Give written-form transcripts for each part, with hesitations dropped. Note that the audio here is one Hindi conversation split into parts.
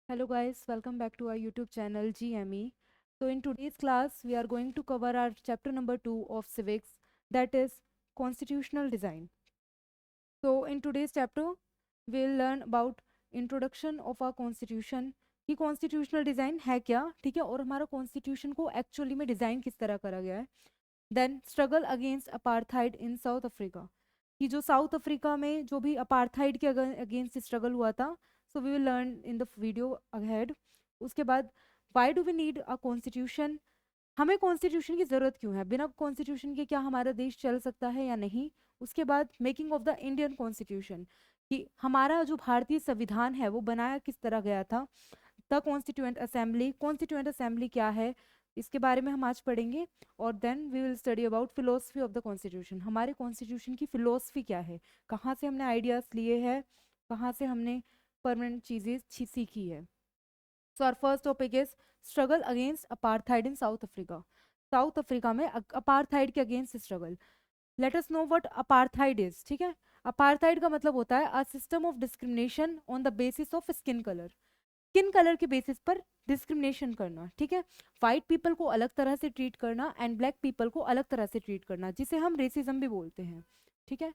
Hello guys, welcome back to our YouTube channel GME. So in today's class, we are going to cover our chapter number 2 of civics, that is constitutional design. So in today's chapter, we'll learn about introduction of our constitution कि कॉन्स्टिट्यूशनल डिज़ाइन है क्या, ठीक है, और हमारा कॉन्स्टिट्यूशन को एक्चुअली में डिज़ाइन किस तरह करा गया है. Then struggle against apartheid in South Africa, कि जो साउथ अफ्रीका में जो भी अपार्थाइड के अगेंस्ट स्ट्रगल हुआ था. So we will learn in the video ahead. उसके बाद why do we need a constitution, हमें कॉन्स्टिट्यूशन की ज़रूरत क्यों है, बिना कॉन्स्टिट्यूशन के क्या हमारा देश चल सकता है या नहीं. उसके बाद making of the Indian constitution, कि हमारा जो भारतीय संविधान है वो बनाया किस तरह गया था. द कॉन्स्टिट्यूएंट असेंबली क्या है, इसके बारे में हम आज पढ़ेंगे. और then we will study about philosophy of the constitution, हमारे कॉन्स्टिट्यूशन की फिलोसफी क्या है, कहाँ से हमने आइडियाज़ लिए हैं, कहाँ से हमने परमानेंट चीज़ें सीखी है. So our first topic is struggle against apartheid in South Africa. South Africa में अपार्थाइड के against struggle. Let us know what apartheid is. ठीक है, अपार्थाइड का मतलब होता है a system of discrimination on the basis of skin colour. Skin colour के बेसिस पर डिस्क्रिमिनेशन करना, ठीक है. वाइट पीपल को अलग तरह से ट्रीट करना एंड ब्लैक पीपल को अलग तरह से ट्रीट करना, जिसे हम रेसिज्म भी बोलते हैं. ठीक है,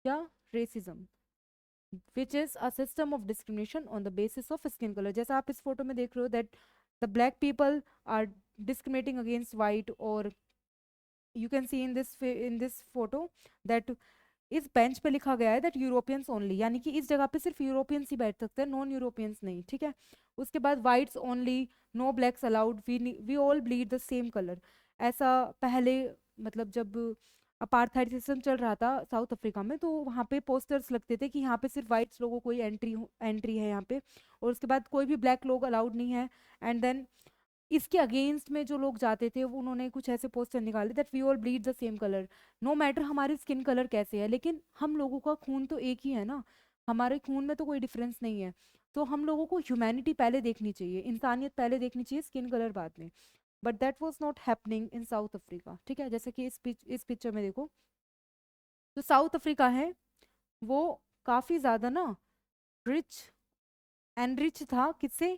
क्या racism, which is a system of discrimination on the basis of skin colour. जैसा आप इस फोटो में देख रहे हो that the black people are discriminating against white, or you can see in this photo that इस बेंच पे लिखा गया है दैट यूरोपियंस ओनली, यानी कि इस जगह पे सिर्फ यूरोपियंस ही बैठ सकते हैं, नॉन यूरोपियंस नहीं. ठीक है, उसके बाद whites only, no blacks allowed, we all bleed the same colour. ऐसा पहले, मतलब जब अपार्थाइड सिस्टम चल रहा था साउथ अफ्रीका में, तो वहाँ पे पोस्टर्स लगते थे कि यहाँ पे सिर्फ वाइट्स लोगों को ही एंट्री है यहाँ पे, और उसके बाद कोई भी ब्लैक लोग अलाउड नहीं है. एंड देन इसके अगेंस्ट में जो लोग जाते थे वो उन्होंने कुछ ऐसे पोस्टर निकाले that we all bleed the same colour, no matter हमारी स्किन कलर कैसे है, लेकिन हम लोगों का खून तो एक ही है ना, हमारे खून में तो कोई डिफरेंस नहीं है. तो हम लोगों को ह्यूमैनिटी पहले देखनी चाहिए, इंसानियत पहले देखनी चाहिए, स्किन कलर बाद में. But that was not happening in South Africa. ठीक है, जैसे कि इस पिक्चर में देखो, जो साउथ अफ्रीका है वो काफ़ी ज़्यादा ना रिच एंड रिच था, किससे,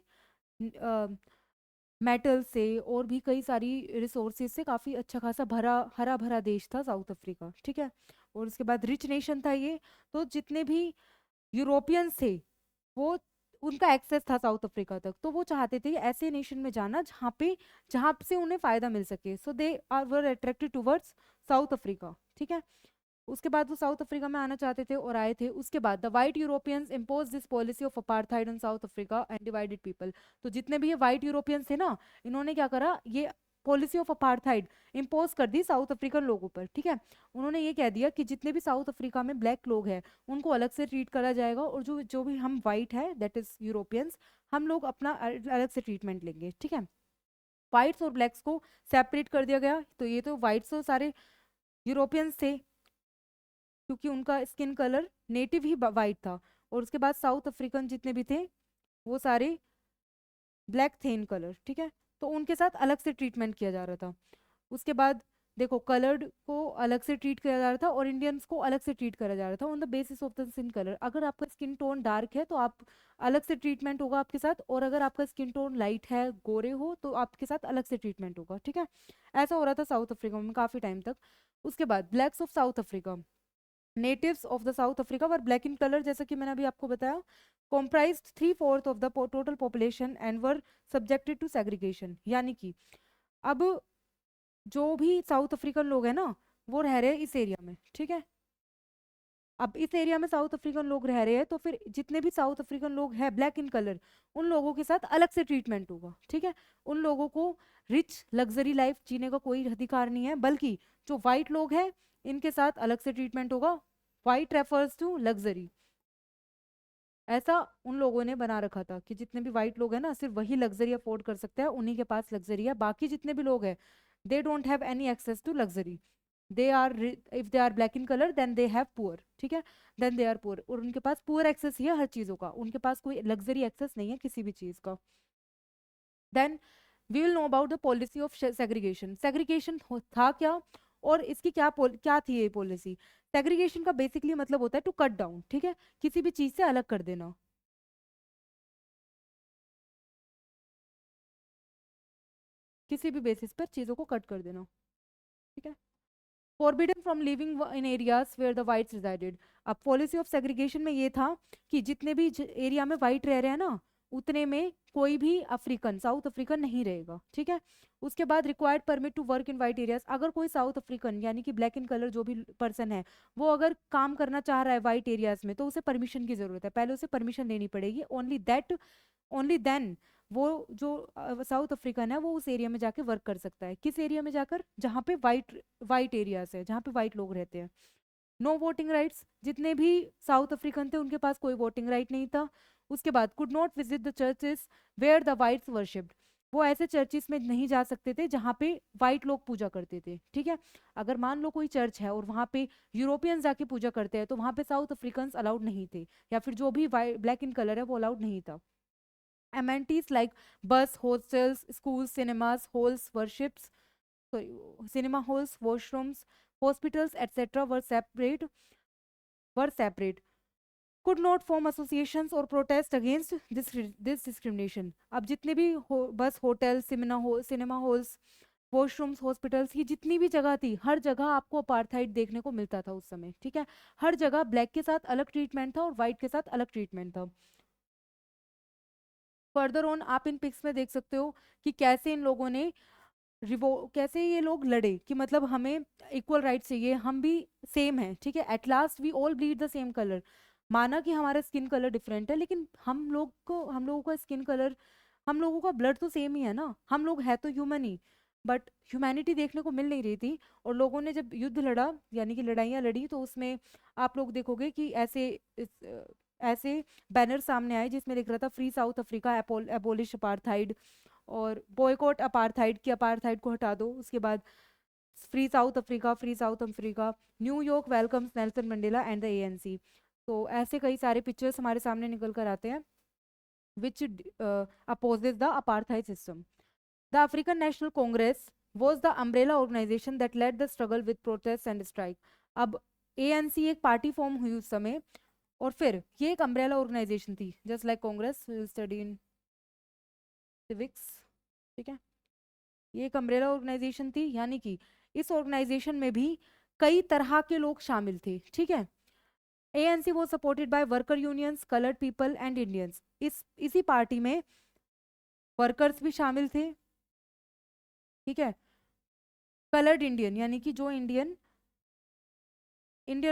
मेटल से और भी कई सारी रिसोर्सेज से काफ़ी अच्छा खासा भरा हरा भरा देश था साउथ अफ्रीका. ठीक है, और उसके बाद रिच नेशन था ये. तो जितने भी यूरोपियंस थे वो, उनका एक्सेस था साउथ अफ्रीका तक, तो वो चाहते थे ऐसे नेशन में जाना जहाँ से उन्हें फ़ायदा मिल सके. So they are were attracted towards South Africa. ठीक है, उसके बाद वो साउथ अफ्रीका में आना चाहते थे और आए थे. उसके बाद the white Europeans impose this policy of apartheid in South Africa and divided people. तो जितने भी ये वाइट यूरोपियंस थे ना, इन्होंने क्या करा, ये पॉलिसी ऑफ अपार्थाइड इम्पोज कर दी साउथ अफ्रीकन लोगों पर. ठीक है, उन्होंने ये कह दिया कि जितने भी साउथ अफ्रीका में ब्लैक लोग हैं उनको अलग से ट्रीट करा जाएगा, और जो जो भी हम वाइट है दैट इज यूरोपियंस, हम लोग अपना अलग से ट्रीटमेंट लेंगे. ठीक है, वाइट्स और ब्लैक्स को सेपरेट कर दिया गया. तो ये तो वाइट्स तो सारे यूरोपियंस थे, क्योंकि उनका स्किन कलर नेटिव ही वाइट था. और उसके बाद साउथ अफ्रीकन जितने भी थे वो सारे ब्लैक थे इन कलर. ठीक है, तो उनके साथ अलग से ट्रीटमेंट किया जा रहा था. उसके बाद देखो, कलर्ड को अलग से ट्रीट किया जा रहा था और इंडियंस को अलग से ट्रीट करा जा रहा था on the basis of the skin colour. अगर आपका स्किन टोन डार्क है तो आप अलग से ट्रीटमेंट होगा आपके साथ, और अगर आपका स्किन टोन लाइट है, गोरे हो, तो आपके साथ अलग से ट्रीटमेंट होगा. ठीक है, ऐसा हो रहा था साउथ अफ्रीका में काफ़ी टाइम तक. उसके बाद blacks of South Africa, natives of the South Africa were black in colour, जैसा कि मैंने अभी आपको बताया, comprised 3/4 of the total population and were subjected to segregation. यानी कि अब जो भी साउथ अफ्रीकन लोग हैं ना, वो रह रहे हैं इस एरिया में. ठीक है, अब इस एरिया में साउथ अफ्रीकन लोग रह रहे हैं, तो फिर जितने भी साउथ अफ्रीकन लोग हैं ब्लैक इन कलर, उन लोगों के साथ अलग से ट्रीटमेंट होगा. ठीक है, उन लोगों को रिच लग्जरी लाइफ जीने का कोई अधिकार नहीं है, बल्कि जो वाइट लोग हैं इनके साथ अलग से ट्रीटमेंट होगा. वाइट रेफर्स टू लग्जरी, ऐसा उन लोगों ने बना रखा था कि जितने भी वाइट लोग हैं ना, सिर्फ वही लग्जरी अफोर्ड कर सकते हैं, उन्हीं के पास लग्जरी है. बाकी जितने भी लोग हैं they don't have any access to luxury. They are, if they are black in colour then they have poor. ठीक है, देन दे आर पुअर, और उनके पास पुअर एक्सेस ही है हर चीज़ों का, उनके पास कोई लग्जरी एक्सेस नहीं है किसी भी चीज़ का. Then we will know about the policy of segregation. Segregation था क्या, और इसकी क्या थी ये पॉलिसी. सेग्रीगेशन का बेसिकली मतलब होता है टू कट डाउन. ठीक है, किसी भी चीज़ से अलग कर देना. किसी भी बेसिस पर चीज़ों को कट कर देना, ठीक है। Forbidden from living in areas where the whites resided. अब पॉलिसी ऑफ सेग्रीगेशन में ये था कि जितने भी एरिया में वाइट रह रहे हैं ना, उतने में कोई भी अफ्रीकन, साउथ अफ्रीकन नहीं रहेगा, ठीक है। उसके बाद required permit to work in white areas. अगर कोई साउथ अफ्रीकन यानी कि ब्लैक इन कलर जो भी पर्सन है, वो अगर काम करना चाह रहा है वाइट एरियाज में, तो उसे परमिशन की जरूरत है, पहले उसे परमिशन लेनी पड़ेगी। ओनली देन वो जो साउथ अफ्रीकन है वो उस एरिया में जाके वर्क कर सकता है। किस एरिया में जाकर? जहाँ पे वाइट एरियाज है, जहाँ पे वाइट लोग रहते हैं। No voting rights. जितने भी साउथ अफ्रीकन थे उनके पास कोई वोटिंग राइट नहीं था। उसके बाद could not visit the churches where the whites worshipped. वो ऐसे चर्चिस में नहीं जा सकते थे जहाँ पे वाइट लोग पूजा करते थे, ठीक है। अगर मान लो कोई चर्च है और वहाँ पे यूरोपियंस जाके पूजा करते हैं, तो वहाँ पे साउथ अफ्रीकन अलाउड नहीं थे, या फिर जो भी ब्लैक इन कलर है वो अलाउड नहीं था। amenities like bus, hostels, schools, cinemas, halls, worships, sorry, cinema halls, washrooms, hospitals, etc. were separate. Could not form associations or protest against this discrimination. अब जितने भी बस hotel, cinema halls, washrooms, hospitals, ये जितनी भी जगह थी, हर जगह आपको अपार्थाइड देखने को मिलता था उस समय, ठीक है। हर जगह ब्लैक के साथ अलग ट्रीटमेंट था और वाइट के साथ अलग ट्रीटमेंट था। फर्दर ऑन आप इन पिक्स में देख सकते हो कि कैसे इन लोगों ने कैसे ये लोग लड़े कि मतलब हमें इक्वल राइट चाहिए, हम भी सेम हैं, ठीक है। At last we all bleed the same colour. माना कि हमारा स्किन कलर डिफरेंट है, लेकिन हम लोगों का स्किन कलर, हम लोगों का ब्लड तो सेम ही है ना, हम लोग है तो ह्यूमन ही। बट ह्यूमैनिटी देखने को मिल नहीं रही थी। और लोगों ने जब युद्ध लड़ा यानी कि लड़ाइयाँ लड़ी, तो उसमें आप लोग देखोगे कि ऐसे बैनर सामने आए जिसमें लिख रहा था free south Africa, abolish apartheid, और बॉयकॉट अपार्थाइड, की अपार्थाइड को हटा दो। उसके बाद free south Africa, free south Africa, New York welcomes Nelson Mandela and the ANC. तो ऐसे कई सारे पिक्चर्स हमारे सामने निकल कर आते हैं which opposes the apartheid system. The African National Congress was the umbrella organization that led the struggle with protests and strike. अब ANC एक पार्टी फॉर्म हुई उस समय, और फिर ये एक अम्ब्रेला ऑर्गेनाइजेशन थी, just like Congress, study in civics, ठीक है। ये एक अम्ब्रेला ऑर्गेनाइजेशन थी, यानी कि इस ऑर्गेनाइजेशन में भी कई तरह के लोग शामिल थे, ठीक है। ANC was supported by worker unions, colored people and Indians. इसी पार्टी में वर्कर्स भी शामिल थे, ठीक है। कलर्ड इंडियन यानी कि जो इंडियन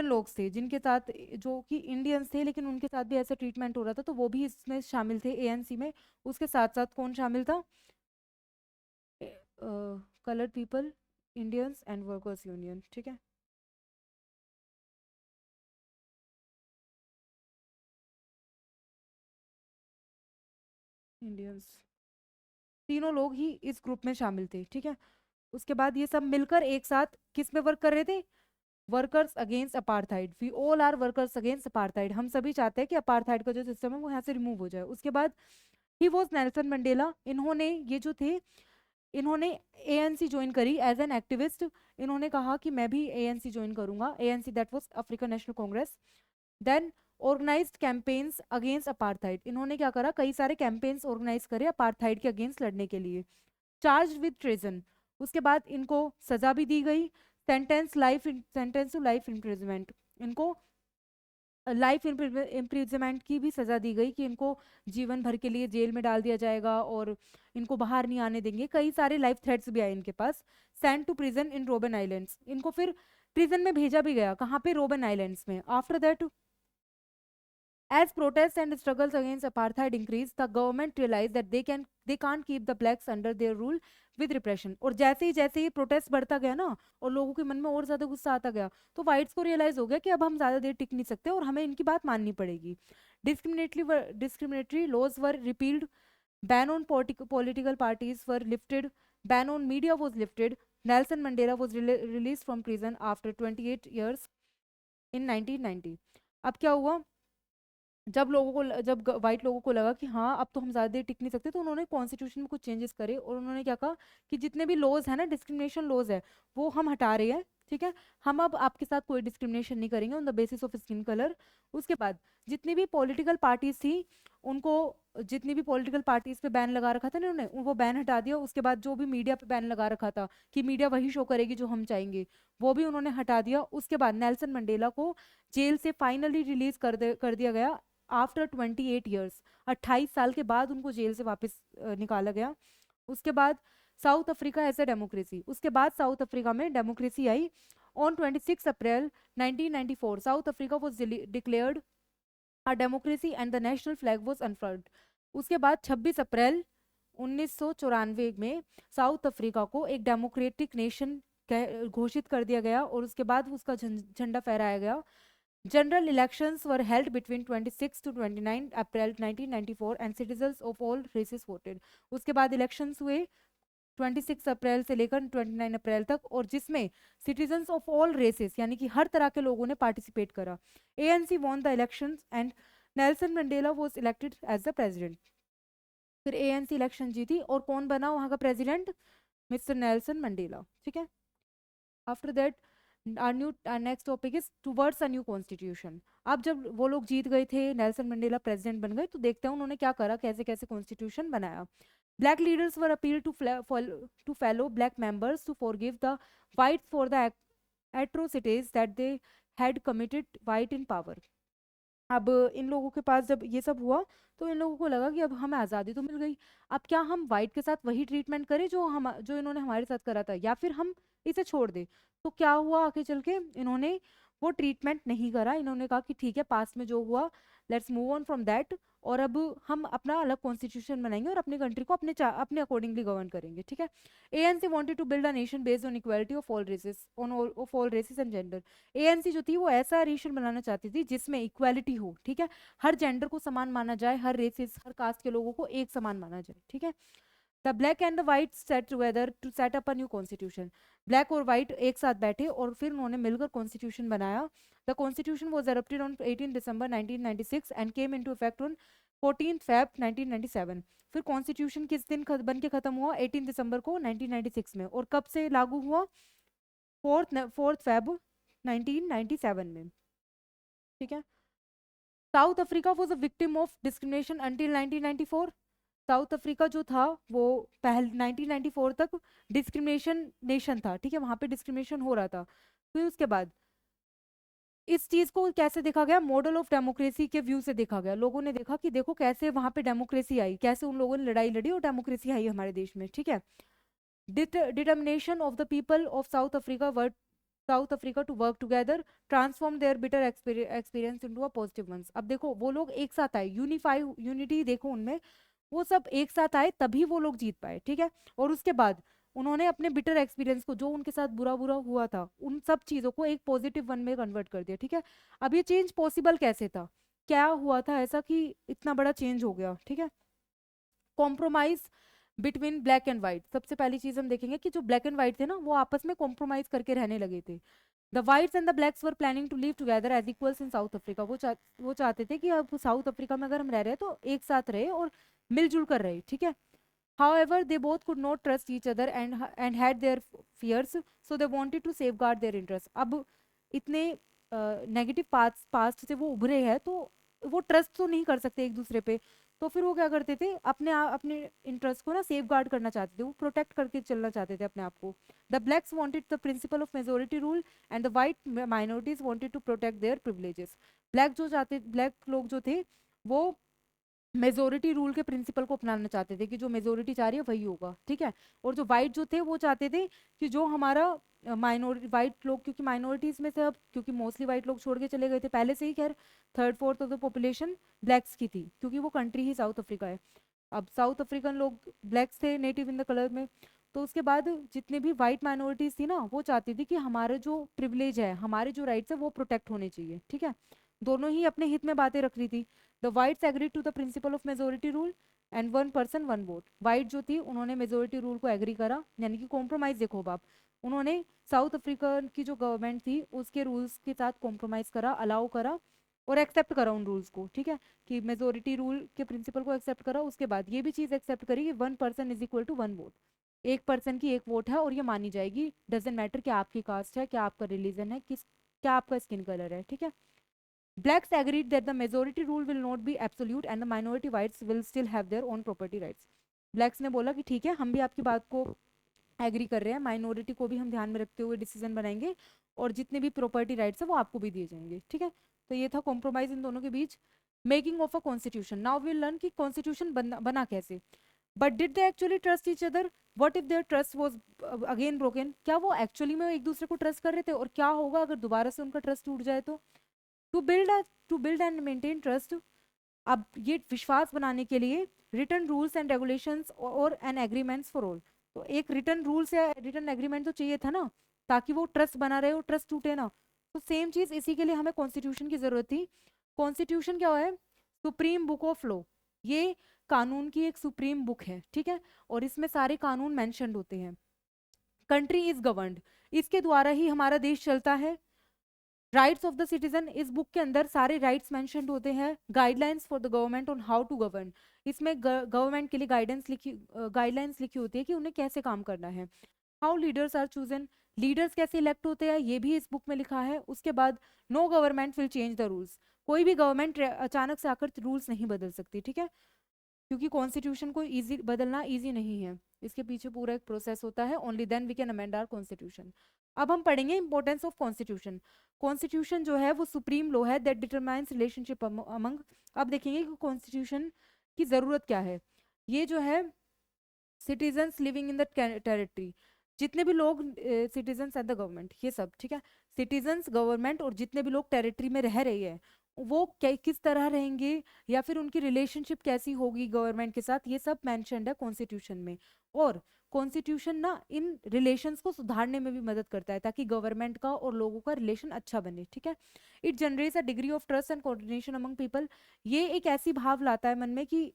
लोग थे, जिनके साथ, जो कि इंडियंस थे लेकिन उनके साथ भी ऐसा ट्रीटमेंट हो रहा था, तो वो भी इसमें शामिल थे ANC में। उसके साथ साथ कौन शामिल था? Coloured people, Indians and workers union, ठीक है। इंडियंस, तीनों लोग ही इस ग्रुप में शामिल थे, ठीक है। उसके बाद ये सब मिलकर एक साथ किस में वर्क कर रहे थे? Workers against apartheid. We all are workers against apartheid. हम सभी चाहते हैं कि अपार्थाइड का जो सिस्टम है वो यहाँ से रिमूव हो जाए। उसके बाद ही वॉज नेल्सन मंडेला। इन्होंने ये जो थे, इन्होंने ANC ज्वाइन करी एज एन एक्टिविस्ट। इन्होंने कहा कि मैं भी ANC ज्वाइन करूंगा, ANC that was African National Congress. Then organised campaigns against apartheid. इन्होंने क्या करा? कई सारे कैंपेन्स ऑर्गेनाइज करे अपार्थाइड के अगेंस्ट लड़ने के लिए। Charge with treason. उसके बाद इनको सजा भी दी गई, सेंटेंस टू लाइफ इम्प्रिजमेंट। इनको लाइफ इम्प्रिजमेंट की भी सजा दी गई कि इनको जीवन भर के लिए जेल में डाल दिया जाएगा और इनको बाहर नहीं आने देंगे। कई सारे लाइफ थ्रेट्स भी आए इनके पास। Send to prison in Robben Islands. इनको फिर प्रिजन में भेजा भी गया। कहाँ पे? रोबन आइलैंड्स में। After that, as protests and struggles against apartheid increased, the government realized that they can't keep the blacks under their rule with repression. और जैसे ही प्रोटेस्ट बढ़ता गया ना, और लोगों के मन में और ज्यादा गुस्सा आता गया, तो वाइट्स को रियलाइज हो गया कि अब हम ज्यादा देर टिक नहीं सकते और हमें इनकी बात माननी पड़ेगी। Discriminatory laws were repealed, ban on political parties were lifted, ban on media was lifted. Nelson Mandela was released from prison after 28 years in 1990. अब क्या हुआ? जब वाइट लोगों को लगा कि हाँ अब तो हम ज़्यादा देर टिक नहीं सकते, तो उन्होंने कॉन्स्टिट्यूशन में कुछ चेंजेस करे और उन्होंने क्या कहा कि जितने भी लॉज है ना, डिस्क्रिमिनेशन लॉज है, वो हम हटा रहे हैं, ठीक है। हम अब आपके साथ कोई डिस्क्रिमिनेशन नहीं करेंगे on the basis of skin colour. उसके बाद जितनी भी पॉलिटिकल पार्टीज थी उनको जितनी भी पॉलिटिकल पार्टीज पे बैन लगा रखा था ना उन्होंने, वो बैन हटा दिया। उसके बाद जो भी मीडिया पे बैन लगा रखा था कि मीडिया वही शो करेगी जो हम चाहेंगे, वो भी उन्होंने हटा दिया। उसके बाद नेल्सन मंडेला को जेल से फाइनली रिलीज कर दिया गया आफ्टर 28 ईयर्स। 28 साल के बाद उनको जेल से वापस निकाला गया। उसके बाद South Africa as a democracy, उसके बाद साउथ अफ्रीका में डेमोक्रेसी आई। On 26 April 1994 South Africa was declared a democracy and the national flag was unfurled. उसके बाद 26 अप्रैल 1994 में साउथ अफ्रीका को एक डेमोक्रेटिक नेशन घोषित कर दिया गया और उसके बाद उसका झंडा फहराया गया। General elections were held between 26 to 29 April 1994 and citizens of all races voted. उसके बाद इलेक्शंस हुए 26 अप्रैल से लेकर 29 अप्रैल तक, और जिसमें सिटीजन्स ऑफ ऑल रेसेस यानी कि हर तरह के लोगों ने पार्टिसिपेट करा। ANC won the elections and Nelson Mandela was elected as the president. फिर एएनसी इलेक्शन जीती और कौन बना वहां का प्रेसिडेंट? Mister Nelson Mandela. ठीक है। After that our next topic is towards a new constitution। अब जब वो लोग जीत गए थे, नेल्सन मंडेला प्रेसिडेंट बन गए, तो देखते हैं उन्होंने क्या करा, कैसे कैसे कॉन्स्टिट्यूशन बनाया। Black leaders were appealed to fellow black members to forgive the whites for the atrocities that they had committed white in power। अब इन लोगों के पास जब ये सब हुआ तो इन लोगों को लगा कि अब हमें आज़ादी तो मिल गई, अब क्या हम वाइट के साथ वही ट्रीटमेंट करें जो इन्होंने हमारे साथ करा था, या फिर हम इसे छोड़ दें। तो क्या हुआ आगे चल के, इन्होंने वो ट्रीटमेंट नहीं करा। इन्होंने कहा कि ठीक है, पास्ट में जो हुआ let's move on from that, और अब हम अपना अलग कॉन्स्टिट्यूशन बनाएंगे और अपनी कंट्री को अपने अकॉर्डिंगली गवर्न करेंगे। ठीक है। ANC wanted to build a nation based on equality of all races and gender. ANC जो थी वो ऐसा नेशन बनाना चाहती थी जिसमें इक्वालिटी हो। ठीक है। हर जेंडर को समान माना जाए, हर रेसेस हर कास्ट के लोगों को एक समान माना जाए। ठीक है। The black and the white sat together to set up a new constitution. Black और वाइट एक साथ बैठे और फिर उन्होंने मिलकर कॉन्स्टिट्यूशन बनाया। The constitution was adopted on 18 December 1996 and came into effect on 14 Feb 1997। फिर कॉन्स्टिट्यूशन किस दिन बन के खत्म हुआ? 18 दिसंबर को 1996 में। और कब से लागू हुआ? 4 फेब 1997 में। ठीक है। South Africa was a victim of discrimination until 1994। South Africa जो था वो पहले 1994 तक डिस्क्रिमिनेशन नेशन था। ठीक है। वहां पे डिस्क्रिमिनेशन हो रहा था। फिर उसके बाद इस चीज को कैसे देखा गया? मॉडल ऑफ डेमोक्रेसी के व्यू से देखा गया। लोगों ने देखा कि देखो कैसे वहां पे डेमोक्रेसी आई, कैसे उन लोगों ने लड़ाई लड़ी और डेमोक्रेसी आई हमारे देश में। ठीक है। Determination of the people of South Africa to work together transform their bitter experience into a positive ones. अब देखो वो लोग एक साथ आए, यूनिटी देखो उनमें, वो सब एक साथ आए तभी वो लोग जीत पाए। ठीक है। और उसके बाद उन्होंने अपने बिटर एक्सपीरियंस को, जो उनके साथ बुरा बुरा हुआ था, उन सब चीज़ों को एक पॉजिटिव वन में कन्वर्ट कर दिया। ठीक है। अब ये चेंज पॉसिबल कैसे था, क्या हुआ था ऐसा कि इतना बड़ा चेंज हो गया? ठीक है। Compromise between black and white. सबसे पहली चीज हम देखेंगे कि जो ब्लैक एंड व्हाइट थे ना वो आपस में कॉम्प्रोमाइज करके रहने लगे थे। The whites and the blacks were planning to live together as equals in South Africa. वो चाहते थे कि अब साउथ अफ्रीका में अगर हम रह रहे हैं तो एक साथ रहे और मिलजुल कर रहे। ठीक है। However, they both could not trust each other and had their fears, so they wanted to safeguard their interests। अब इतने नेगेटिव पास्ट से वो उभरे हैं तो वो ट्रस्ट तो नहीं कर सकते एक दूसरे पे, तो फिर वो क्या करते थे, अपने इंटरेस्ट को ना सेफ गार्ड करना चाहते थे, वो प्रोटेक्ट करके चलना चाहते थे अपने आप को। The blacks wanted the principle of majority rule and the white minorities wanted to protect their privileges. Black लोग जो थे वो मेजोरिटी रूल के प्रिंसिपल को अपनाना चाहते थे कि जो मेजोरिटी चाह रही है वही होगा। ठीक है। और जो वाइट जो थे वो चाहते थे कि जो हमारा माइनॉरिटी वाइट लोग, क्योंकि माइनॉरिटीज में से अब क्योंकि मोस्टली वाइट लोग छोड़ के चले गए थे पहले से ही, खैर third fourth of the population blacks की थी क्योंकि वो कंट्री ही साउथ अफ्रीका है। अब साउथ अफ्रीकन लोग ब्लैक्स थे नेटिव इन द कलर में। तो उसके बाद जितने भी वाइट माइनॉरिटीज थी ना वो चाहती थी कि हमारे जो प्रिविलेज है, हमारे जो राइट्स है वो प्रोटेक्ट होने चाहिए। ठीक है। दोनों ही अपने हित में बातें रख रही थी। The whites agree to the principle of majority rule and one person one vote. White जो थी उन्होंने मेजोरिटी रूल को एग्री करा, यानी कि कॉम्प्रोमाइज। देखो बाप, उन्होंने साउथ अफ्रीका की जो गवर्नमेंट थी उसके रूल्स के साथ कॉम्प्रोमाइज करा, अलाउ करा और एक्सेप्ट करा उन रूल्स को। ठीक है। कि मेजोरिटी रूल के प्रिंसिपल को एक्सेप्ट करा। उसके बाद ये भी चीज़ एक्सेप्ट करी कि 1 person is equal to 1 vote. एक पर्सन की एक वोट है और ये मानी जाएगी, डजेंट मैटर क्या आपकी कास्ट है, क्या आपका रिलीजन है, क्या आपका स्किन कलर है। ठीक है। Blacks agreed that the majority rule will not be absolute and the minority whites will still have their own property rights. Blacks ने बोला कि ठीक है, हम भी आपकी बात को एग्री कर रहे हैं, माइनॉरिटी को भी हम ध्यान में रखते हुए डिसीजन बनाएंगे और जितने भी प्रॉपर्टी राइट्स है वो आपको भी दिए जाएंगे, ठीक है। तो ये था कॉम्प्रोमाइज इन दोनों के बीच। Making of a constitution, now will learn कि कॉन्स्टिट्यूशन बना कैसे। But did they actually trust each other, what if their trust was again broken, क्या वो एक्चुअली में एक दूसरे को ट्रस्ट कर रहे थे, और क्या होगा अगर दोबारा से उनका ट्रस्ट टूट जाए तो। To build to build and maintain trust, अब ये विश्वास बनाने के लिए रिटर्न रूल्स एंड रेगुलेशंस और एन एग्रीमेंट्स फॉर ऑल, तो एक रिटर्न रूल्स या रिटर्न एग्रीमेंट तो चाहिए था ना, ताकि वो ट्रस्ट बना रहे, और ट्रस्ट टूटे ना। तो सेम चीज इसी के लिए हमें कॉन्स्टिट्यूशन की जरूरत थी। कॉन्स्टिट्यूशन क्या है, सुप्रीम बुक ऑफ लॉ, ये कानून की एक सुप्रीम बुक है, ठीक है, और इसमें सारे कानून मेंशन्ड होते हैं। कंट्री इज गवर्नड, इसके द्वारा ही हमारा देश चलता है। राइट्स ऑफ द सिटीजन, इस बुक के अंदर सारे राइट्स मेंशन्ड होते हैं। Guidelines for the government on how to govern, इसमें गवर्नमेंट के लिए गाइडलाइंस लिखी होती है कि उन्हें कैसे काम करना है। How leaders are chosen, leaders कैसे इलेक्ट होते हैं, ये भी इस बुक में लिखा है। उसके बाद no government will change the rules, कोई भी गवर्नमेंट अचानक से आकर रूल्स नहीं बदल सकती, ठीक है, क्योंकि कॉन्स्टिट्यूशन को इजी बदलना इजी नहीं है, इसके पीछे पूरा एक प्रोसेस होता है। Only then we can amend our constitution. अब हम पढ़ेंगे इंपॉर्टेंस ऑफ कॉन्स्टिट्यूशन। कॉन्स्टिट्यूशन जो है वो सुप्रीम लॉ है दैट डिटरमाइंस रिलेशनशिप अमंग। अब देखेंगे कि कॉन्स्टिट्यूशन की ज़रूरत क्या है। ये जो है citizens living in the territory, जितने भी लोग सिटीजन्स एंड द गवर्नमेंट, ये सब ठीक है, सिटीजन्स, गवर्नमेंट और जितने भी लोग टेरिटरी में रह रहे हैं वो किस तरह रहेंगे या फिर उनकी रिलेशनशिप कैसी होगी गवर्नमेंट के साथ, ये सब मेंशन्ड है कॉन्स्टिट्यूशन में। और कॉन्स्टिट्यूशन ना इन रिलेशंस को सुधारने में भी मदद करता है ताकि गवर्नमेंट का और लोगों का रिलेशन अच्छा बने, ठीक है। It generates a degree of trust and coordination among people, ये एक ऐसी भाव लाता है मन में कि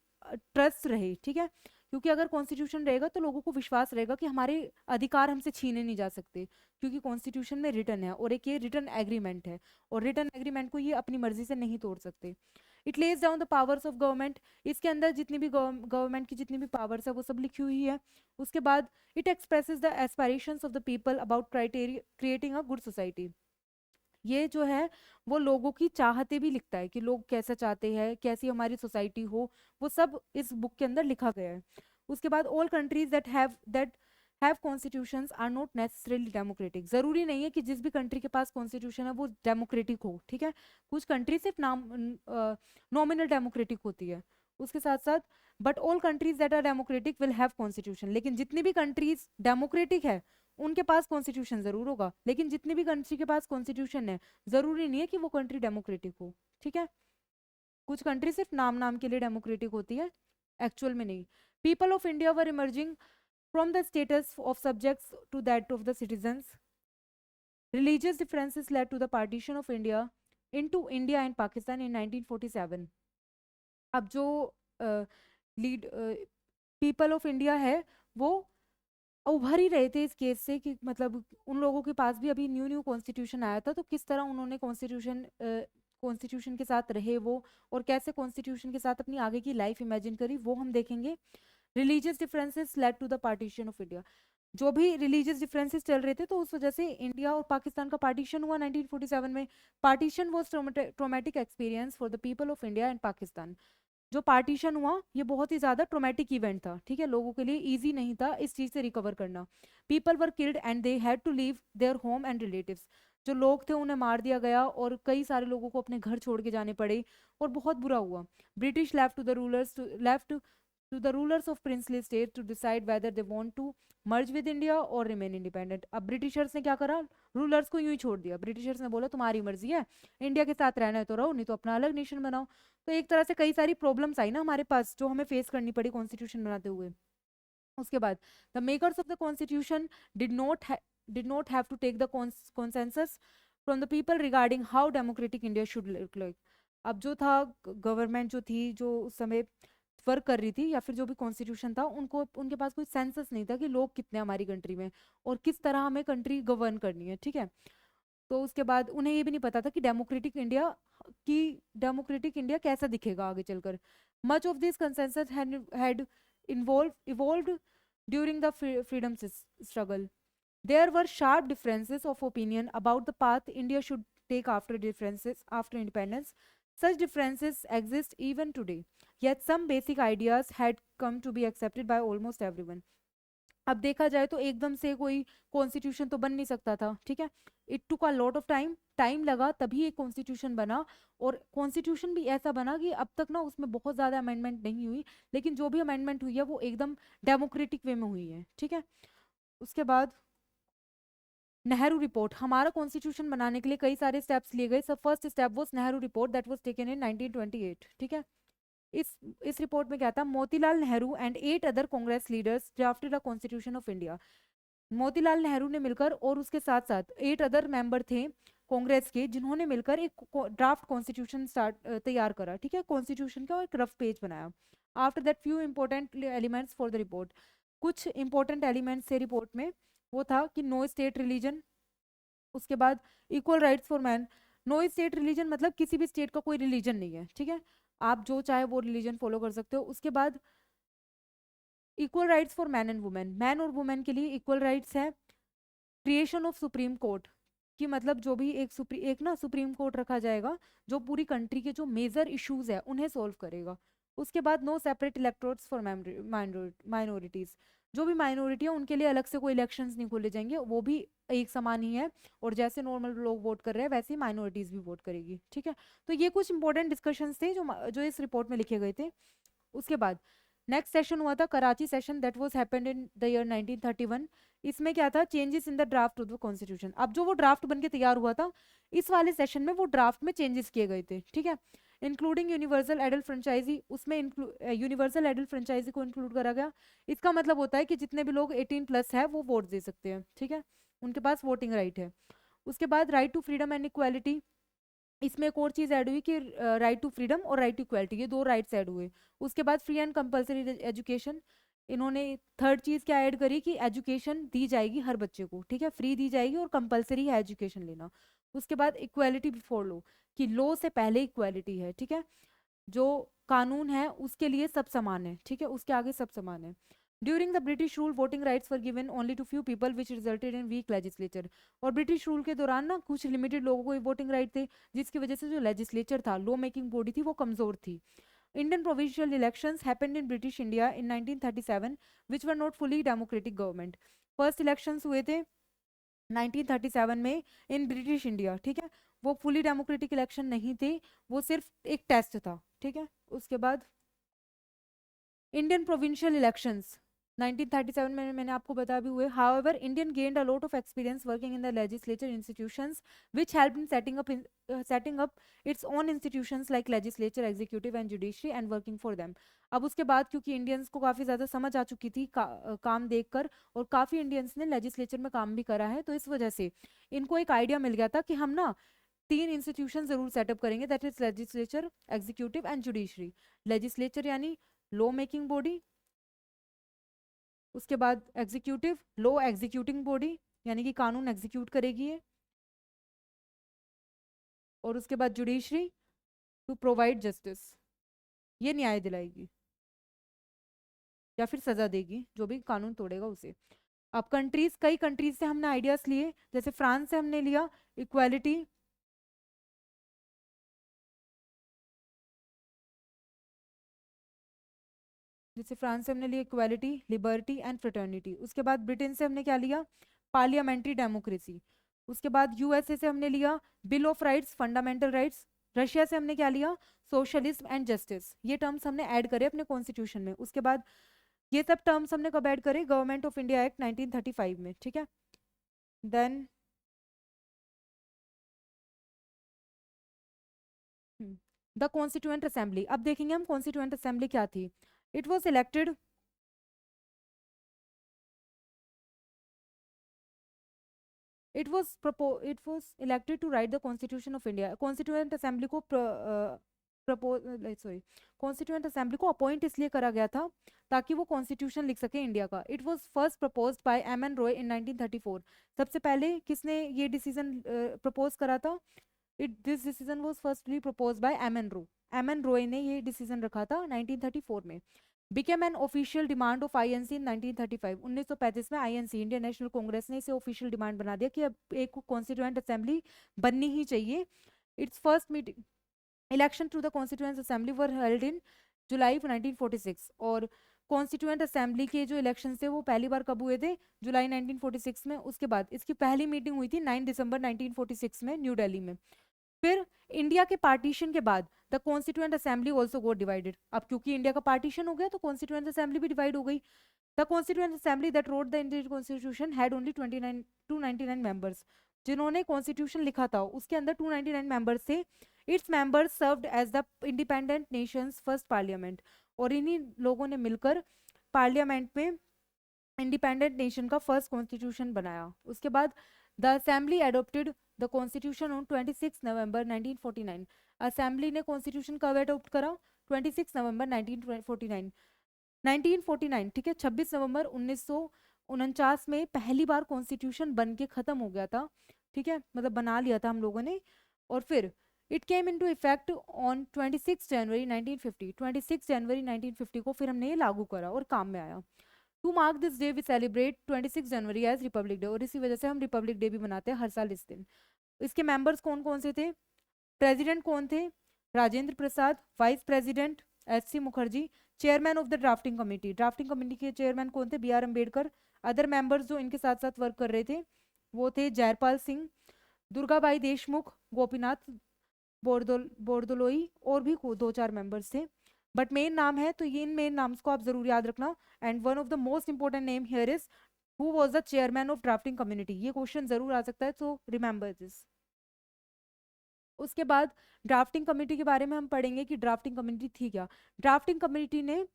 ट्रस्ट रहे, ठीक है, क्योंकि अगर कॉन्स्टिट्यूशन रहेगा तो लोगों को विश्वास रहेगा कि हमारे अधिकार हमसे छीने नहीं जा सकते, क्योंकि कॉन्स्टिट्यूशन में रिटर्न है और एक ये रिटर्न एग्रीमेंट है, और रिटर्न एग्रीमेंट को ये अपनी मर्जी से नहीं तोड़ सकते। It lays down the powers of government, इसके अंदर जितनी भी गवर्नमेंट की जितनी भी पावर्स है वो सब लिखी हुई है। उसके बाद it expresses the aspirations of the people about criteria creating a good society, ये जो है वो लोगों की चाहते भी लिखता है कि लोग कैसा चाहते हैं, कैसी हमारी सोसाइटी हो, वो सब इस बुक के अंदर लिखा गया है। उसके बाद all countries that have constitutions are not necessarily democratic, जरूरी नहीं है कि जिस भी कंट्री के पास कॉन्स्टिट्यूशन है वो डेमोक्रेटिक हो, ठीक है, कुछ कंट्री सिर्फ नाम नॉमिनल डेमोक्रेटिक होती है। उसके साथ साथ but all countries that are democratic will have constitution, लेकिन जितनी भी कंट्रीज डेमोक्रेटिक है उनके पास कॉन्स्टिट्यूशन जरूर होगा, लेकिन जितनी भी कंट्री के पास कॉन्स्टिट्यूशन है जरूरी नहीं है कि वो कंट्री डेमोक्रेटिक हो, ठीक है, कुछ कंट्री सिर्फ नाम नाम के लिए डेमोक्रेटिक होती है, एक्चुअल में नहीं। People of India were emerging from the status of subjects to that of the citizens, religious differences led to the partition of India into India and Pakistan in 1947। अब जो लीड पीपल ऑफ इंडिया है वो उभर ही रहे थे इस केस से कि मतलब उन लोगों के पास भी अभी न्यू न्यू कॉन्स्टिट्यूशन आया था, तो किस तरह उन्होंने कॉन्स्टिट्यूशन के साथ रहे वो, और कैसे कॉन्स्टिट्यूशन के साथ अपनी आगे की लाइफ इमेजिन करी, वो हम देखेंगे। Religious differences led to the partition of India, जो भी रिलीजियस डिफरेंसेस चल रहे थे तो उस वजह से इंडिया और पाकिस्तान का पार्टीशन हुआ 1947 में। Partition was traumatic experience for the people of India and Pakistan, जो पार्टीशन हुआ ये बहुत ही ज़्यादा ट्रोमेटिक इवेंट था, ठीक है, लोगों के लिए इजी नहीं था इस चीज़ से रिकवर करना। People were killed and they had to leave their home and relatives, जो लोग थे उन्हें मार दिया गया और कई सारे लोगों को अपने घर छोड़ के जाने पड़े और बहुत बुरा हुआ। British left to the rulers of princely state to decide whether they want to merge with India और रिमेन इंडिपेंडेंट। अब ब्रिटिशर्स ने क्या करा, रूलर्स को यूं ही छोड़ दिया, ब्रिटिशर्स ने बोला तुम्हारी मर्जी है, इंडिया के साथ रहना है तो रहो, नहीं तो अपना अलग नेशन बनाओ। तो एक तरह से कई सारी प्रॉब्लम्स आई ना हमारे पास जो हमें फेस करनी पड़ी कॉन्स्टिट्यूशन बनाते हुए। उसके बाद the makers of the constitution did not have to take the consensus from the people regarding how democratic India should look like. अब जो था गवर्नमेंट जो थी जो उस समय वर्क कर रही थी या फिर जो भी कॉन्स्टिट्यूशन था उनको उनके पास कोई सेंसस नहीं था कि लोग कितने हमारी कंट्री में और किस तरह हमें कंट्री गवर्न करनी है, ठीक है। तो उसके बाद उन्हें ये भी नहीं पता था कि डेमोक्रेटिक इंडिया कैसा दिखेगा आगे चलकर। Much of this consensus had evolved during the freedom struggle. There were sharp differences of opinion about the path India should take after independence. Such differences exist even today, yet some basic ideas had come to be accepted by almost everyone. अब देखा जाए तो एकदम से कोई कॉन्स्टिट्यूशन तो बन नहीं सकता था, ठीक है। It took a lot of time लगा तभी एक कॉन्स्टिट्यूशन बना। और कॉन्स्टिट्यूशन भी ऐसा बना कि अब तक ना उसमें बहुत ज़्यादा अमेंडमेंट नहीं हुई, लेकिन जो भी अमेंडमेंट हुई है वो एकदम डेमोक्रेटिक वे में हुई है, ठीक है। उसके बाद नेहरू रिपोर्ट, हमारा कॉन्स्टिट्यूशन बनाने के लिए कई सारे स्टेप्स लिए गए। सब first step was Nehru report that was taken in 1928, ठीक है। इस रिपोर्ट में क्या था, Motilal Nehru and 8 other Congress leaders drafted a constitution of India. Motilal Nehru ने मिलकर और उसके साथ साथ 8 अदर मेंबर थे कांग्रेस के, जिन्होंने मिलकर एक ड्राफ्ट कॉन्स्टिट्यूशन तैयार करा, ठीक है, कॉन्स्टिट्यूशन का एक रफ पेज बनाया। After that few important elements for the report, कुछ इंपॉर्टेंट एलिमेंट्स थे रिपोर्ट में, वो था कि नो स्टेट रिलीजन, उसके बाद equal rights for man. No state religion मतलब किसी भी स्टेट का कोई रिलीजन नहीं है, ठीक है, आप जो चाहे वो रिलीजन फॉलो कर सकते हो। उसके बाद equal rights for man and women, man और वुमेन के लिए इक्वल राइट्स है। क्रिएशन ऑफ सुप्रीम कोर्ट, कि मतलब जो भी एक ना सुप्रीम कोर्ट रखा जाएगा जो पूरी कंट्री के जो मेजर इश्यूज है उन्हें सॉल्व करेगा। उसके बाद no separate electorates for minorities, जो भी माइनॉरिटी है उनके लिए अलग से कोई इलेक्शंस नहीं खोले जाएंगे, वो भी एक समान ही है, और जैसे नॉर्मल लोग वोट कर रहे हैं वैसे ही माइनॉरिटीज भी वोट करेगी, ठीक है। तो ये कुछ इंपॉर्टेंट डिस्कशंस थे जो इस रिपोर्ट में लिखे गए थे। उसके बाद नेक्स्ट सेशन हुआ था Karachi session, that was happened in the year 1931। इसमें क्या था, changes in the draft of the constitution. अब जो वो ड्राफ्ट बन के तैयार हुआ था, इस वाले सेशन में वो ड्राफ्ट में चेंजेस किए गए थे, ठीक है। इंक्लूडिंग यूनिवर्सल एडल्ट फ्रेंचाइजी, उसमें यूनिवर्सल एडल्ट फ्रेंचाइजी को इंक्लूड करा गया। इसका मतलब होता है कि जितने भी लोग 18+ है वो वोट दे सकते हैं, ठीक है, उनके पास वोटिंग राइट है। उसके बाद right to freedom and equality, इसमें एक और चीज़ ऐड हुई कि राइट टू फ्रीडम और राइट टू इक्वालिटी, ये दो राइट्स ऐड हुए। उसके बाद फ्री एंड कंपलसरी एजुकेशन, इन्होंने थर्ड चीज़ क्या ऐड करी कि एजुकेशन दी जाएगी हर बच्चे को, ठीक है, फ्री दी जाएगी और कंपलसरी है एजुकेशन लेना। उसके बाद इक्वालिटी बिफोर लॉ, कि लॉ से पहले इक्वालिटी है, ठीक है, जो कानून है उसके लिए सब समान है, ठीक है, उसके आगे सब समान है। During the British rule voting rights were given only to few people which resulted in weak legislature. और ब्रिटिश रूल के दौरान ना कुछ लिमिटेड लोगों को वोटिंग राइट थे, जिसकी वजह से जो लेजिस्लेचर था, लॉ मेकिंग बॉडी थी, वो कमजोर थी। Indian provincial elections happened in British India in 1937 which were not fully democratic government. First elections हुए थे 1937 में इन ब्रिटिश इंडिया, ठीक है, वो फुली डेमोक्रेटिक इलेक्शन नहीं थे, वो सिर्फ एक टेस्ट था, ठीक है। उसके बाद इंडियन प्रोविंशियल इलेक्शंस 1937 में मैंने आपको बताया भी हुए। However Indian gained a lot of experience working in the legislature institutions which helped in setting up its own institutions like legislature, executive and judiciary and working for them. अब उसके बाद क्योंकि इंडियंस को काफ़ी ज़्यादा समझ आ चुकी थी काम देखकर, और काफ़ी इंडियंस ने लेजिस्लेचर में काम भी करा है, तो इस वजह से इनको एक आइडिया मिल गया था कि हम ना 3 इंस्टीट्यूशन जरूर सेटअप करेंगे, that is legislature, executive and judiciary. Legislature यानी लॉ मेकिंग बॉडी, उसके बाद एग्जीक्यूटिव, लॉ एग्जीक्यूटिंग बॉडी यानी कि कानून एग्जीक्यूट करेगी ये, और उसके बाद जुडिशरी टू प्रोवाइड जस्टिस, ये न्याय दिलाएगी या फिर सजा देगी जो भी कानून तोड़ेगा उसे। अब कंट्रीज, कई कंट्रीज से हमने आइडियाज लिए, जैसे फ्रांस से हमने लिया इक्वालिटी, जैसे फ्रांस से हमने लिया इक्वालिटी, लिबर्टी एंड फ्रेटर्निटी। उसके बाद ब्रिटेन से हमने क्या लिया, पार्लियामेंट्री डेमोक्रेसी। उसके बाद यूएसए से हमने लिया bill of rights, fundamental rights. Russia से हमने क्या लिया, सोशलिज्म एंड जस्टिस। ये टर्म्स हमने ऐड करे अपने कॉन्स्टिट्यूशन में। उसके बाद ये सब टर्म्स हमने कब ऐड करे, गवर्नमेंट ऑफ इंडिया एक्ट 1935 में, ठीक है। देन द कॉन्स्टिट्यूएंट असेंबली, अब देखेंगे हम कॉन्स्टिट्यूएंट असेंबली क्या थी। It was elected, it was elected to write the constitution of India। Constituent assembly को कॉन्स्टिट्यूएंट असेंबली को अपॉइंट इसलिए करा गया था ताकि वो कॉन्स्टिट्यूशन लिख सके इंडिया का। It was first proposed by M N Roy in 1934। सबसे पहले किसने ये डिसीजन प्रपोज करा था, this decision was firstly proposed by M N Roy, M N Roy ने ये डिसीजन रखा था 1934 में। Became an official demand of INC in 1935। 1935 में आईएनसी, इंडियन नेशनल कांग्रेस ने इसे ऑफिशियल डिमांड बना दिया कि अब एक कॉन्स्टिट्यूएंट असेंबली बननी ही चाहिए। Its first meeting election to the constituent assembly were held in July 1946। और कॉन्स्टिट्यूएंट असेंबली के जो इलेक्शन थे वो पहली बार कब हुए थे? जुलाई 1946 में। उसके बाद इसकी पहली मीटिंग हुई थी 9 दिसंबर 1946 में न्यू दिल्ली में। फिर इंडिया के पार्टीशन के बाद the constituent assembly also got divided. अब क्योंकि इंडिया का पार्टीशन हो गया तो कॉन्स्टिट्यूएंट असेंबली भी डिवाइड हो गई। The constituent assembly that wrote the Indian constitution had only 299 members. जिन्होंने कॉन्स्टिट्यूशन लिखा था उसके अंदर 299 मेंबर्स थे। Its members served as the independent nations first parliament. और इन्हीं लोगों ने मिलकर पार्लियामेंट में इंडिपेंडेंट नेशन का फर्स्ट कॉन्स्टिट्यूशन बनाया। उसके बाद the assembly adopted the constitution on 26 November 1949। Assembly ने कॉन्स्टिट्यूशन कब एडोप्ट करा? 26 नवंबर 1949। 1949 ठीक है, 26 नवंबर 1949 में पहली बार कॉन्स्टिट्यूशन बन के खत्म हो गया था। ठीक है, मतलब बना लिया था हम लोगों ने। और फिर it came into effect on 26 जनवरी 1950। 26 जनवरी 1950 को फिर हमने ये लागू करा और काम में आया। To mark this day we celebrate 26 January as republic day. और इसी वजह से हम रिपब्लिक डे भी मनाते हैं हर साल इस दिन। इसके मेंबर्स कौन कौन से थे? प्रेसिडेंट कौन थे? Rajendra Prasad. Vice president S C Mukherjee. Chairman of the drafting committee, drafting committee के चेयरमैन कौन थे? B R Ambedkar. Other members जो इनके साथ साथ वर्क कर रहे थे वो थे जयपाल सिंह, दुर्गाबाई देशमुख, गोपीनाथ बोरदोलोई और भी दो चार मेंबर्स थे। बट मेन नाम है तो ये इन मेन नाम्स को आप जरूर याद रखना। And one of the most important name here is who was the chairman of drafting community. ये क्वेश्चन जरूर आ सकता है, तो रिमेंबर दिस। उसके बाद ड्राफ्टिंग कमेटी के बारे में हम पढ़ेंगे कि ड्राफ्टिंग कमेटी थी क्या। ड्राफ्टिंग कमेटी ने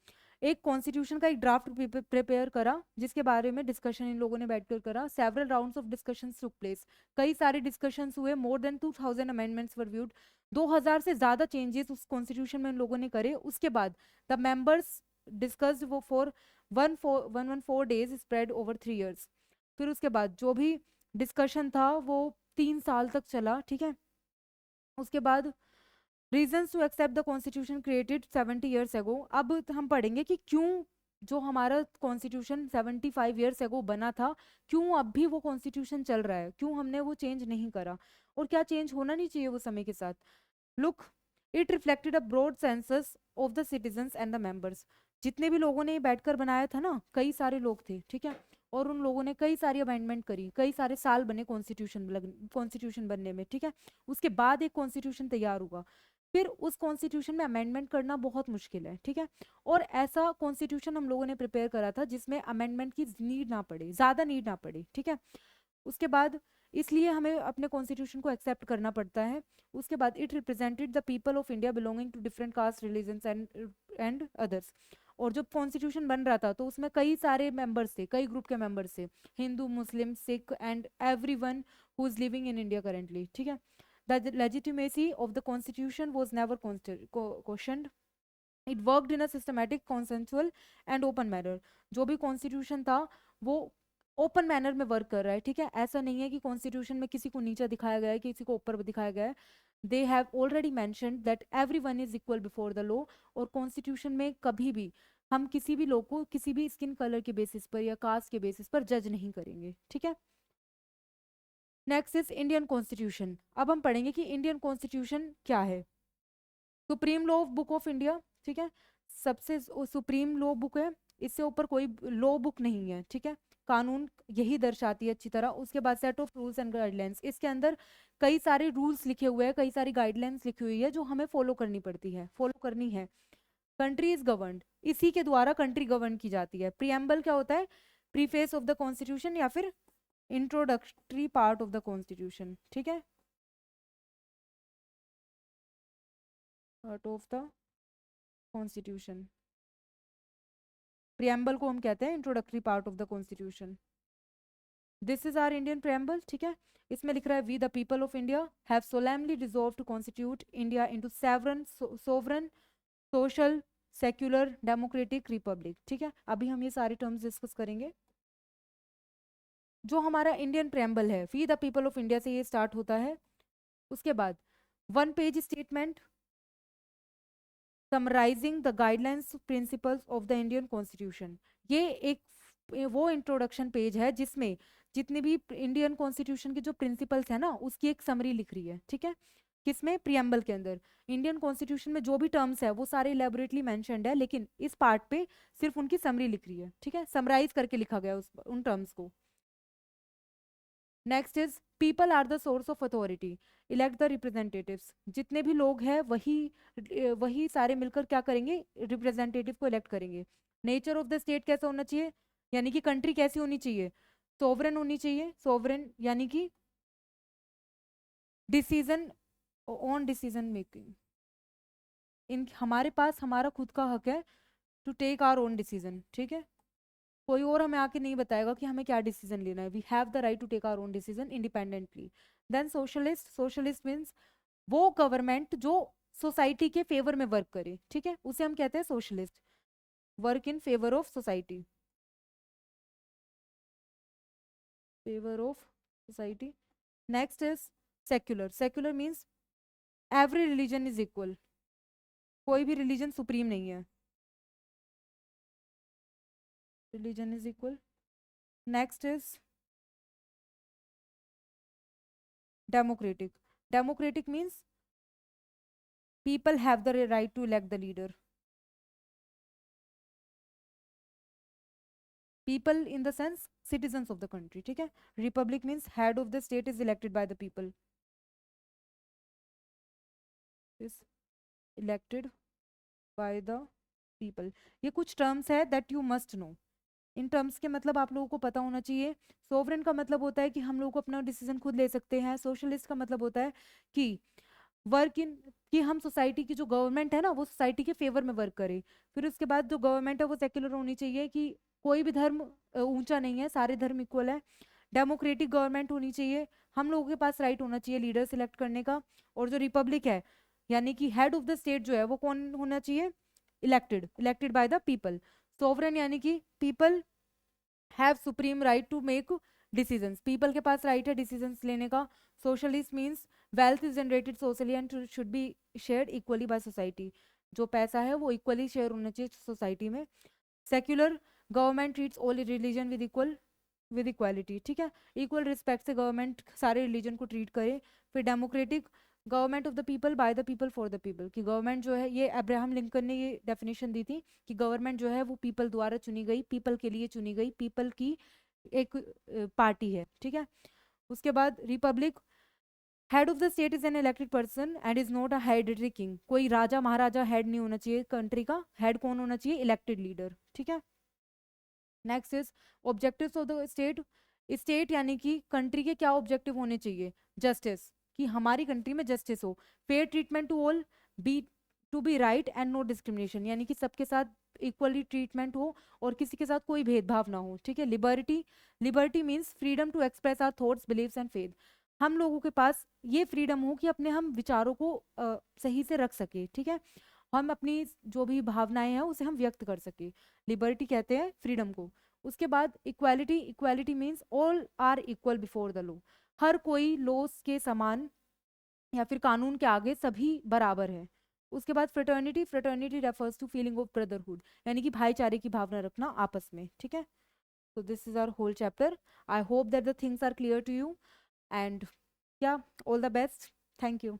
एक कॉन्स्टिट्यूशन का एक ड्राफ्ट प्रिपेयर करा जिसके बारे में डिस्कशन इन लोगों ने बैठकर करा। Several rounds of discussions took place. कई सारे डिस्कशंस हुए। मोर देन 2000 अमेंडमेंट्स वर व्यूड। 2000 से ज्यादा चेंजेस उस कॉन्स्टिट्यूशन में इन लोगों ने करे। उसके बाद द मेंबर्स डिस्कस्ड वो for 114 days spread over 3 years. फिर उसके बाद जो भी डिस्कशन था वो 3 साल तक चला। ठीक है, उसके बाद reasons to accept the constitution created 70 years ago. अब हम पढ़ेंगे कि क्यों जो हमारा कॉन्स्टिट्यूशन 75 ईयर्स एगो बना था, क्यों अब भी वो कॉन्स्टिट्यूशन चल रहा है, क्यों हमने वो चेंज नहीं करा और क्या चेंज होना नहीं चाहिए वो समय के साथ। Look, it reflected a broad consensus of the citizens and the members. जितने भी लोगों ने ये बैठकर बनाया था ना, कई सारे लोग थे। ठीक है, और उन लोगों ने कई सारी अमेंडमेंट करी, कई सारे साल बने कॉन्स्टिट्यूशन बनने में। ठीक है, उसके बाद एक कॉन्स्टिट्यूशन तैयार हुआ। फिर उस कॉन्स्टिट्यूशन में अमेंडमेंट करना बहुत मुश्किल है। ठीक है, और ऐसा कॉन्स्टिट्यूशन हम लोगों ने प्रिपेयर करा था जिसमें अमेंडमेंट की नीड ना पड़े, ज़्यादा नीड ना पड़े। ठीक है, उसके बाद इसलिए हमें अपने कॉन्स्टिट्यूशन को एक्सेप्ट करना पड़ता है। उसके बाद it represented the people of India belonging to different caste religions and others. और जब कॉन्स्टिट्यूशन बन रहा था तो उसमें कई सारे मेंबर्स थे, कई ग्रुप के मेंबर्स थे, Hindu, Muslim, Sikh and everyone who is living in India currently. ठीक है, the legitimacy of the constitution was never questioned. It worked in a systematic, consensual and open manner. जो भी कॉन्स्टिट्यूशन था वो ओपन मैनर में वर्क कर रहा है। ठीक है, ऐसा नहीं है कि कॉन्स्टिट्यूशन में किसी को नीचा दिखाया गया है, किसी को ऊपर दिखाया गया है। They have already mentioned that everyone is equal before the law. और कॉन्स्टिट्यूशन में कभी भी हम किसी भी लोग को किसी भी स्किन कलर के बेसिस पर या कास्ट के बेसिस पर जज नहीं करेंगे। ठीक है, नेक्स्ट इज इंडियन कॉन्स्टिट्यूशन। अब हम पढ़ेंगे कि इंडियन कॉन्स्टिट्यूशन क्या है। Supreme law book of India. ठीक है, सबसे सुप्रीम लॉ बुक है, इससे ऊपर कोई लॉ बुक नहीं है। ठीक है, कानून यही दर्शाती है अच्छी तरह। उसके बाद set of rules and guidelines. इसके अंदर कई सारे रूल्स लिखे हुए हैं, कई सारी गाइडलाइंस लिखी हुई है जो हमें फॉलो करनी पड़ती है, फॉलो करनी है। कंट्री इज गवर्नड, इसी के द्वारा कंट्री गवर्न की जाती है। प्रियम्बल क्या होता है? प्रीफेस ऑफ द कॉन्स्टिट्यूशन या फिर introductory part of the constitution. ठीक है, part of the constitution, preamble को हम कहते हैं introductory part of the constitution. This is our Indian preamble. ठीक है, इसमें लिख रहा है we the people of India have solemnly resolve to constitute India into sovereign social secular democratic republic. ठीक है, अभी हम ये सारे टर्म्स डिस्कस करेंगे। जो हमारा इंडियन प्रियम्बल है, we the people of India से ये स्टार्ट होता है। उसके बाद 1 page statement, summarising the guidelines principles of the Indian constitution. ये एक वो इंट्रोडक्शन पेज है जिसमें जितने भी इंडियन कॉन्स्टिट्यूशन के जो प्रिंसिपल्स है ना उसकी एक समरी लिख रही है, ठीक है। किसमें? प्रियम्बल के अंदर। इंडियन कॉन्स्टिट्यूशन में जो भी टर्म्स है वो सारे इलेबोरेटली मेंशन्ड है, लेकिन इस पार्ट पे सिर्फ उनकी समरी लिख रही है, ठीक है, समराइज करके लिखा गया उस उन टर्म्स को। Next is people are the source of authority, elect the representatives. जितने भी लोग हैं वही सारे मिलकर क्या करेंगे? रिप्रेजेंटेटिव को इलेक्ट करेंगे। नेचर ऑफ द स्टेट कैसा होना चाहिए? यानी कि कंट्री कैसी होनी चाहिए? सोवरेन होनी चाहिए। सोवरेन यानी कि डिसीजन ऑन डिसीजन मेकिंग। इन हमारे पास हमारा खुद का हक है to take our own decision, ठीक है। कोई और हमें आके नहीं बताएगा कि हमें क्या डिसीजन लेना है। We have the right to take our own decision independently. Then socialist, socialist means वो गवर्नमेंट जो सोसाइटी के फेवर में वर्क करे, ठीक है, उसे हम कहते हैं socialist. Work in favour of society, favour of society. Next is secular. Secular means every religion is equal, कोई भी रिलीजन सुप्रीम नहीं है, religion is equal. Next is democratic. Democratic means people have the right to elect the leader. People in the sense citizens of the country, ठीक है। Republic means head of the state is elected by the people, is elected by the people. ये कुछ टर्म्स है that you must know. In terms के मतलब आप लोगों को पता होना चाहिए। सोवरेन का मतलब होता है कि हम लोग अपना डिसीजन खुद ले सकते हैं। सोशलिस्ट का मतलब होता है कि वर्क इन, कि हम सोसाइटी की जो गवर्नमेंट है ना वो सोसाइटी के फेवर में वर्क करे। फिर उसके बाद जो गवर्नमेंट है वो सेक्युलर होनी चाहिए, कि कोई भी धर्म ऊंचा नहीं है, सारे धर्म इक्वल है। डेमोक्रेटिक गवर्नमेंट होनी चाहिए, हम लोगों के पास राइट होना चाहिए लीडर सिलेक्ट करने का। और जो रिपब्लिक है यानी कि हेड ऑफ द स्टेट जो है वो कौन होना चाहिए? Elected, elected by the people. Sovereign यानी कि people have supreme right to make decisions, people के पास राइट है डिसीजंस लेने का। Socialist means wealth is generated socially and should be shared equally by society, जो पैसा है वो इक्वली शेयर होना चाहिए सोसाइटी में। Secular government treats all religion with equality, ठीक है, इक्वल रिस्पेक्ट से गवर्नमेंट सारे रिलीजन को ट्रीट करे। फिर democratic government of the people bye the people for the people, कि गवर्नमेंट जो है, ये अब्राहम लिंकन ने ये डेफिनेशन दी थी कि गवर्नमेंट जो है वो पीपल द्वारा चुनी गई, पीपल के लिए चुनी गई, पीपल की एक पार्टी है, ठीक है। उसके बाद Republic, head of the state is an elected person and is not a hereditary king, कोई राजा महाराजा हेड नहीं होना चाहिए कंट्री का, हेड कौन होना चाहिए? इलेक्टेड लीडर, ठीक है। Next is objectives of the state. State यानी कि कंट्री के क्या ऑब्जेक्टिव होने चाहिए? जस्टिस, कि हमारी कंट्री में जस्टिस हो। Fair treatment to all, be to be right and no discrimination, यानी कि सबके साथ इक्वली ट्रीटमेंट हो और किसी के साथ कोई भेदभाव ना हो, ठीक है। Liberty, liberty means freedom to express our thoughts beliefs and faith, हम लोगों के पास ये फ्रीडम हो कि अपने हम विचारों को सही से रख सके, ठीक है, हम अपनी जो भी भावनाएं हैं उसे हम व्यक्त कर सके, लिबर्टी कहते हैं फ्रीडम को। उसके बाद equality, equality means all are equal before the law, हर कोई लॉस के समान या फिर कानून के आगे सभी बराबर है। उसके बाद fraternity, fraternity refers to feeling of brotherhood, यानी कि भाईचारे की भावना रखना आपस में, ठीक है। so this is our whole chapter. I hope that the things are clear to you, and yeah, all the best. Thank you.